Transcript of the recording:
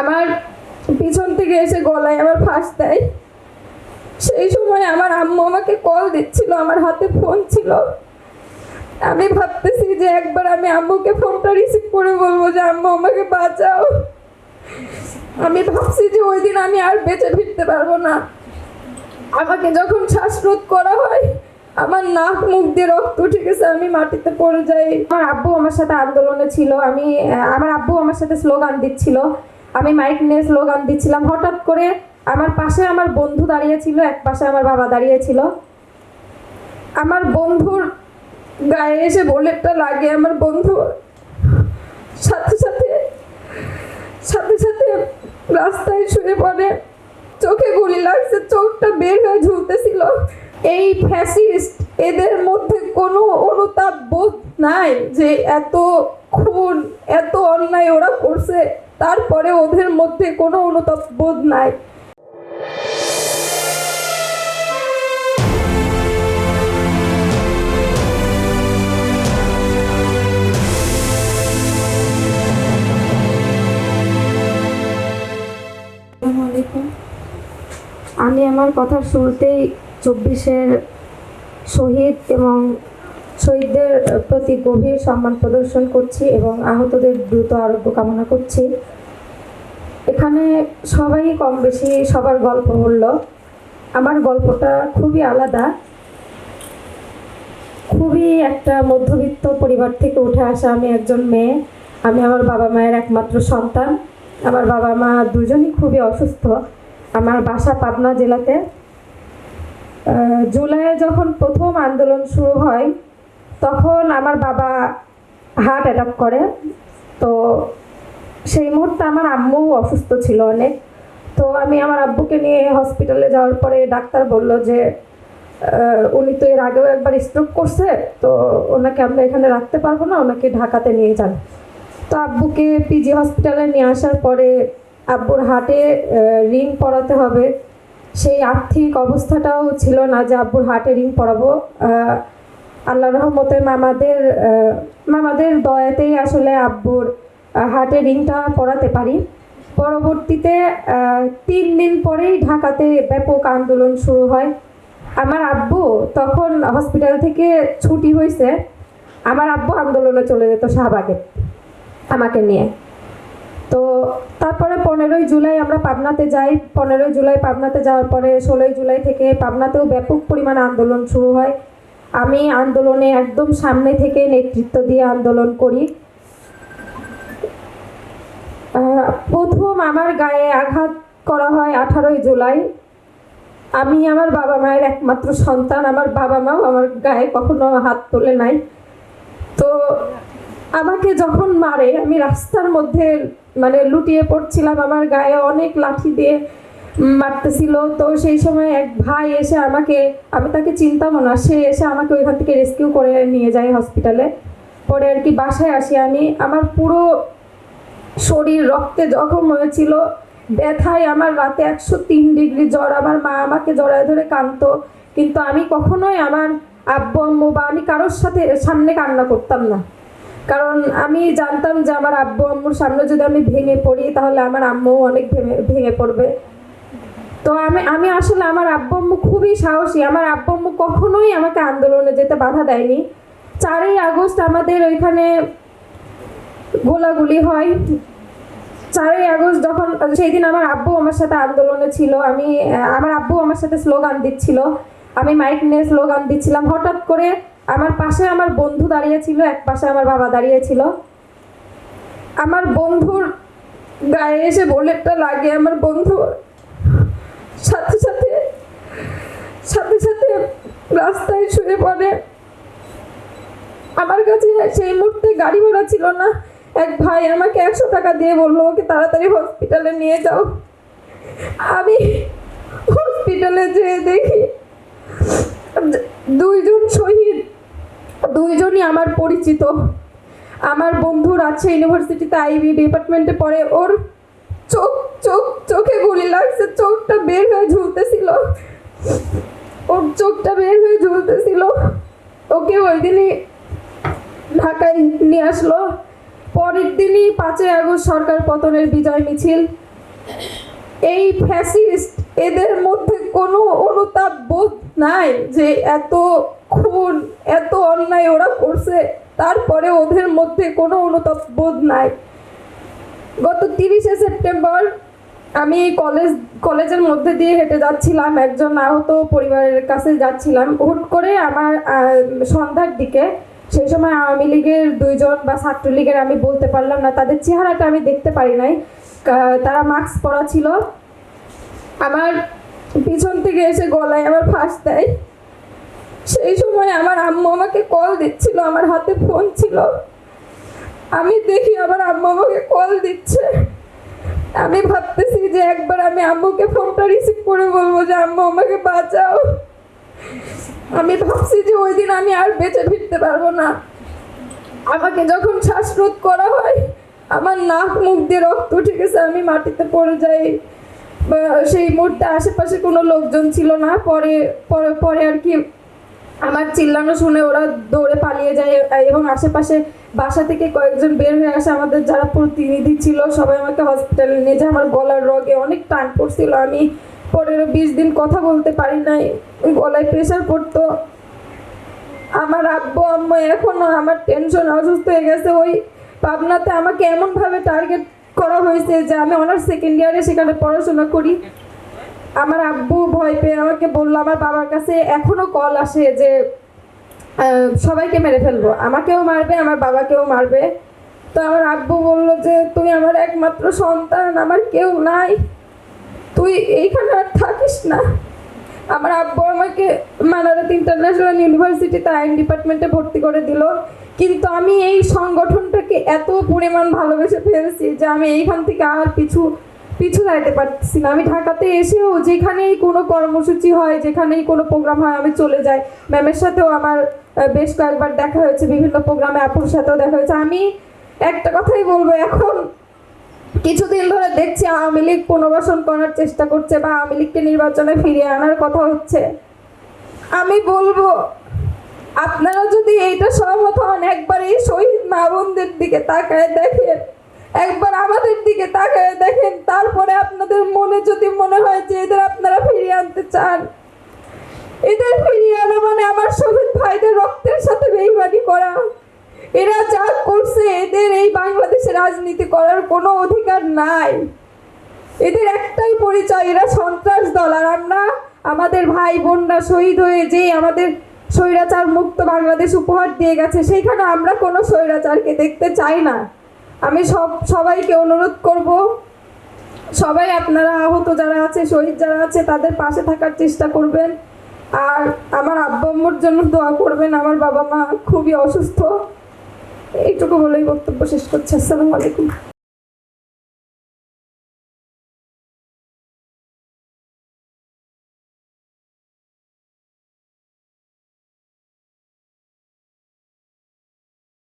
আমার পিছন থেকে এসে গলায় আমার ফাঁস দেয়। সেই সময় আমার আম্মু আমাকে কল দিচ্ছিল, আমার হাতে ফোন ছিল। আমি ভাবতেছি যে একবার আমি আম্মুকে ফোনটা রিসিভ করে বলবো যে আম্মু আমাকে বাঁচাও। আমি ভাবছি যে ওই দিন আমি আর বেঁচে ফিরতে পারবো না। আমাকে যখন শ্বাসরোধ করা হয়, আমার নাক মুখ দিয়ে রক্ত উঠে গেছে, আমি মাটিতে পড়ে যাই। আমার আব্বু আমার সাথে আন্দোলনে ছিল, আমার আব্বু আমার সাথে স্লোগান দিচ্ছিল, আমি মাইক নিয়ে স্লোগান দিচ্ছিলাম। হঠাৎ করে আমার পাশে আমার বন্ধু দাঁড়িয়ে ছিল, এক পাশে আমার বাবা দাঁড়িয়ে ছিল। আমার বন্ধুর গায়ে এসে বুলেটটা লাগে, আমার বন্ধু সাথে সাথে সাথে সাথে রাস্তায় শুয়ে পড়ে, চোখে গুলি লাগছে, চোখটা বের হয়ে ঝুলতেছিল। এই ফ্যাসিস্ট, এদের মধ্যে কোনো অনুতাপ বোধ নাই যে এত খুন, এত অন্যায় ওরা করছে, তারপরে ওদের মধ্যে কোনো অনুতাপ বোধ নাই। আমি আমার কথার শুরুতেই 24-এর শহীদ এবং শহীদদের প্রতি গভীর সম্মান প্রদর্শন করছি এবং আহতদের দ্রুত আরোগ্য কামনা করছি। এখানে সবাই কম বেশি সবার গল্প বলল, আমার গল্পটা খুবই আলাদা। খুবই একটা মধ্যবিত্ত পরিবার থেকে উঠে আসা আমি একজন মেয়ে। আমি আমার বাবা মায়ের একমাত্র সন্তান। আমার বাবা মা দুজনই খুবই অসুস্থ। আমার বাসা পাবনা জেলাতে। জুলাইয়ে যখন প্রথম আন্দোলন শুরু হয় তখন আমার বাবা হার্ট অ্যাটাক করে। তো সেই মুহূর্তে আমার আম্মু অসুস্থ ছিল অনেক। তো আমি আমার আব্বুকে নিয়ে হসপিটালে যাওয়ার পরে ডাক্তার বলল যে উনি তো এর আগেও একবার স্ট্রোক করছে, তো ওনাকে আমরা এখানে রাখতে পারবো না, ওনাকে ঢাকাতে নিয়ে যান। তো আব্বুকে পিজি হসপিটালে নিয়ে আসার পরে আব্বুর হার্টে রিং পরাতে হবে, সেই আর্থিক অবস্থাটাও ছিল না যে আব্বুর হার্টে রিং পরাবো। আল্লাহ রহমতে মামাদের দয়াতেই আসলে আব্বুর হার্টে রিংটা পরাতে পারি। পরবর্তীতে 3 দিন পরেই ঢাকাতে ব্যাপক আন্দোলন শুরু হয়। আমার আব্বু তখন হসপিটাল থেকে ছুটি হয়েছে, আমার আব্বু আন্দোলনে চলে যেত শাহবাগে আমাকে নিয়ে। তো তারপরে 15ই জুলাই আমরা পাবনাতে যাই। 15ই জুলাই পাবনাতে যাওয়ার পরে 16ই জুলাই থেকে পাবনাতেও ব্যাপক পরিমাণ আন্দোলন শুরু হয়। আমি আন্দোলনে একদম সামনে থেকে নেতৃত্ব দিয়ে আন্দোলন করি। প্রথম আমার গায়ে আঘাত করা হয় 18ই জুলাই। আমি আমার বাবা মায়ের একমাত্র সন্তান, আমার বাবা মাও আমার গায়ে কখনো হাত তোলে নাই। তো আমাকে যখন মারে, আমি রাস্তার মধ্যে লুটিয়ে পড়ছিলাম, আমার গায়ে অনেক লাঠি দিয়ে মারতেছিল। তো সেই সময় এক ভাই এসে আমি তাকে চিনতাম না, সে এসে আমাকে ওইখান থেকে রেস্কিউ করে নিয়ে যায় হসপিটালে। পরে আর কি বাসায় আসি আমি, আমার পুরো শরীর রক্তে জখম হয়েছিল, ব্যথায় আমার রাতে 103 ডিগ্রি জ্বর। আমার মা আমাকে জড়ায় ধরে কাঁদতো, কিন্তু আমি কখনোই আমার আব্বু আম্মু বা আমি কারোর সামনে কান্না করতাম না, কারণ আমি জানতাম যে আমার আব্বু আম্মুর সামনে যদি আমি ভেঙে পড়ি তাহলে আমার আম্মুও অনেক ভেঙে পড়বে। তো আমি আসলে আমার আব্বু আম্মু খুবই সাহসী। আমার আব্বু আম্মু কখনোই আমাকে আন্দোলনে যেতে বাধা দেয়নি। 4ই আগস্ট আমাদের ওইখানে গোলাগুলি হয়। 4ই আগস্ট যখন, সেই দিন আমার আব্বু আমার সাথে আন্দোলনে ছিল, আমার আব্বু আমার সাথে স্লোগান দিচ্ছিল, আমি মাইক নিয়ে স্লোগান দিচ্ছিলাম। হঠাৎ করে আমার পাশে আমার বন্ধু দাঁড়িয়ে ছিল, এক পাশে আমার বাবা দাঁড়িয়ে ছিল। আমার বন্ধুর গায়ে এসে বুলেটটা লাগে, আমার বন্ধু সাথে সাথে সাথে সাথে রাস্তায় শুয়ে পড়ে। আমার কাছে সেই মুহূর্তে গাড়ি ভাড়া ছিল না। এক ভাই আমাকে 100 টাকা দিয়ে বললো ওকে তাড়াতাড়ি হসপিটালে নিয়ে যাও। আমি হসপিটালে যেয়ে দেখি 2 জন শহীদ, 2 জনই আমার পরিচিত। আমার বন্ধু রাজশাহী ইউনিভার্সিটিতে আইবি ডিপার্টমেন্টে পড়ে, ওর চোখে গুলি লাগছে, চোখটা বের হয়ে ঝুলতেছিল, ওর চোখটা বের হয়ে ঝুলতেছিল। ওকে ওই দিনই ঢাকায় নিয়ে আসলো। পরের দিনই 5ই আগস্ট সরকার পতনের বিজয় মিছিল। এই ফ্যাসিস্ট, এদের মধ্যে কোনো অনুতাপ বোধ নাই যে এত খুন, এত অন্যায় ওরা করছে, তারপরে ওদের মধ্যে কোনো অনুতাপ বোধ নাই। গত 30শে সেপ্টেম্বর আমি কলেজের মধ্যে দিয়ে হেঁটে যাচ্ছিলাম, একজন আহত পরিবারের কাছে যাচ্ছিলাম। হুট করে আমার সন্ধ্যার দিকে, সেই সময় আওয়ামী লীগের 2 জন বা ছাত্রলীগের, আমি বলতে পারলাম না, তাদের চেহারাটা আমি দেখতে পারি নাই, তারা মাস্ক পরা ছিল, আমার পিছন থেকে এসে গলায় আমার ফাঁস দেয়। সেই সময় আমার আম্মু আমাকে কল দিচ্ছিল, আমার হাতে ফোন ছিল, আমি দেখি আমার আম্মু আমাকে কল দিচ্ছে। আমি ভাবতেছি যে একবার আমি আম্মুকে ফোনটা রিসিভ করে বলবো যে আম্মু আমাকে বাঁচাও। আমি ভাবছি যে ওই দিন আমি আর বেঁচে ফিরতে পারবো না। আমাকে যখন শ্বাসরোধ করা হয়, আমার নাক মুখ দিয়ে রক্ত উঠে গেছে, আমি মাটিতে পড়ে যাই। সেই মুহূর্তে আশেপাশে কোনো লোকজন ছিল না। পরে পরে পরে আর কি আমার চিল্লানো শুনে ওরা দৌড়ে পালিয়ে যায় এবং আশেপাশে বাসা থেকে কয়েকজন বের হয়ে আসে, আমাদের যারা প্রতিনিধি ছিল সবাই আমাকে হসপিটালে নিয়ে যায়। আমার গলার রগে অনেক টান পড়ছিল, আমি 15-20 দিন কথা বলতে পারি নাই, গলায় প্রেশার পড়তো। আমার আব্বু আম্মু এখনো, আমার টেনশন, অসুস্থ হয়ে গেছে। ওই পাবনাতে আমাকে এমনভাবে টার্গেট করা হয়েছে যে আমি অনার্স সেকেন্ড ইয়ারে সেখানে পড়াশোনা করি। আমার আব্বু ভয় পেয়ে আমাকে বললো, আমার বাবার কাছে এখনো কল আসে যে সবাইকে মেরে ফেলবো, আমাকেও মারবে, আমার বাবাকেও মারবে। তো আমার আব্বু বললো যে তুই আমার একমাত্র সন্তান, আমার কেউ নাই, তুই এইখানে আর থাকিস না। আমার আব্বু আমাকে মানারত ইন্টারন্যাশনাল ইউনিভার্সিটিতে আইন ডিপার্টমেন্টে ভর্তি করে দিল। কিন্তু আমি এই সংগঠনটাকে এত পরিমাণ ভালোবেসে ফেলছি যে আমি এইখান থেকে আর পিছু যাইতে পারছি না। আমি ঢাকাতে এসেও যেখানেই কোনো কর্মসূচি হয়, যেখানেই কোনো প্রোগ্রাম হয়, আমি চলে যাই। ম্যামের সাথেও আমার বেশ কয়েকবার দেখা হয়েছে, বিভিন্ন প্রোগ্রামে আপুর সাথেও দেখা হয়েছে। আমি একটা কথাই বলবো, এখন কিছুদিন ধরে দেখছি আওয়ামী লীগ পুনর্বাসন করার চেষ্টা করছে বা আওয়ামী লীগকে নির্বাচনে ফিরিয়ে আনার কথা হচ্ছে। আমি বলবো আপনারা যদি এইটা সহমত হন, একবার এই শহীদ মা বোনদের দিকে তাকায় দেখেন, একবার আমাদের দিকে তাকায় দেখেন, তারপরে আপনাদের মনে যদি মনে হয় যে এদের আপনারা ফিরিয়ে আনতে চান, এদের ফিরিয়ে আনা মানে আমার শহীদ ভাইদের রক্তের সাথে বেইমানি করা। এরা যা করছে, এদের এই বাংলাদেশে রাজনীতি করার কোনো অধিকার নাই। এদের একটাই পরিচয়, এরা সন্ত্রাস দল। আর আমরা আমাদের ভাই বোনরা শহীদ হয়ে যে আমাদের স্বৈরাচার মুক্ত বাংলাদেশ উপহার দিয়ে গেছে, সেইখানে আমরা কোনো স্বৈরাচারকে দেখতে চাই না। আমি সবাইকে অনুরোধ করব, সবাই আপনারা আহত যারা আছে, শহীদ যারা আছে, তাদের পাশে থাকার চেষ্টা করবেন। আর আমার আব্বা আম্মুর জন্য দোয়া করবেন, আমার বাবা মা খুবই অসুস্থ। এইটুকু বলেই বক্তব্য শেষ করছি। আসসালামু আলাইকুম।